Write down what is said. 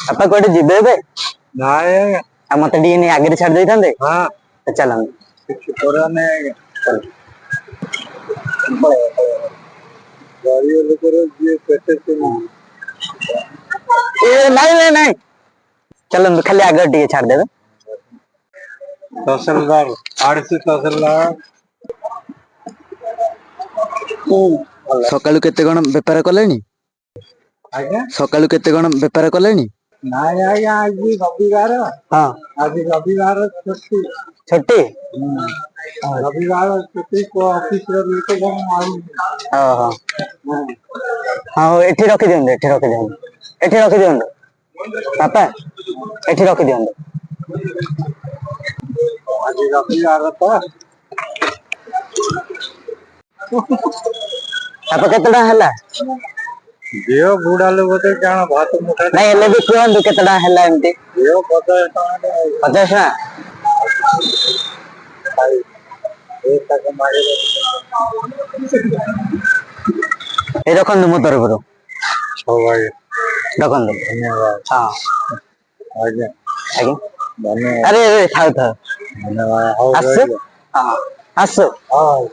আপা কোটি ଯିବେ ଏବେ? ନାଇଁ ଆଜ୍ଞା। ଆଉ ମତେ ଟିକେ ନେଇ ଆଗରେ ଛାଡି ଦେଇଥାନ୍ତେ? ହଁ ଚାଲନ୍ତୁ। କିଛି କରାନେ ଆଜ୍ଞା। ଗରିବ ଲୋକର ଯିଏ ପେଟେ ନାଇଁ ନାଇଁ ନାଇଁ ଚାଲନ୍ତୁ ଖାଲି ଆଗରେ ଟିକେ ଛାଡିଦେବେ। ତହସିଲଦାର ଆଡିସି ତହସିଲଦାର ସକାଳୁ କେତେ କଣ ବେପାର କଲେଣି? ଆଜ୍ଞା ସକାଳୁ କେତେ କଣ ବେପାର କଲେଣି? ନାଇଁ ଆଜ୍ଞା ଆଜି ରବିବାର। ହଁ ଆଜି ରବିବାର ଛୁଟି। ଛୁଟି? ରବିବାର ଛୁଟି ଅଫିସର ଲୋକ ଆଉ ଓହୋ ହଉ ଏଠି ରଖିଦିଅନ୍ତୁ ଏଠି ରଖିଦିଅନ୍ତୁ ଏଠି ରଖିଦିଅନ୍ତୁ ବାପା ଏଠି ରଖିଦିଅନ୍ତୁ। ଆଜି ରବିବାର ତ ବାପା କେତେ ଟଙ୍କା ହେଲା? ଝିଅ ବୁଢା ଲୋକ କାରଣ ଭାତ ମୁଠା ନାଇଁ ହେଲେ ବି କୁହନ୍ତୁ କେତେ ଟଙ୍କା ହେଲା ଏମିତି? ଝିଅ 50 ଟଙ୍କା। 50 ଟଙ୍କା? ଏଇ ରଖନ୍ତୁ ମୋ ତରଫରୁ। ହଉ ଆଜ୍ଞା ରଖନ୍ତୁ। ଧନ୍ୟବାଦ। ହଁ ଆଜ୍ଞା ଆଜ୍ଞା ଧନ୍ୟବାଦ। ଆରେ ଥାଉ ଥାଉ ଧନ୍ୟବାଦ। ହଉ ଆସୁ। ରହିଲି। ହଁ ଆସୁ। ହଉ।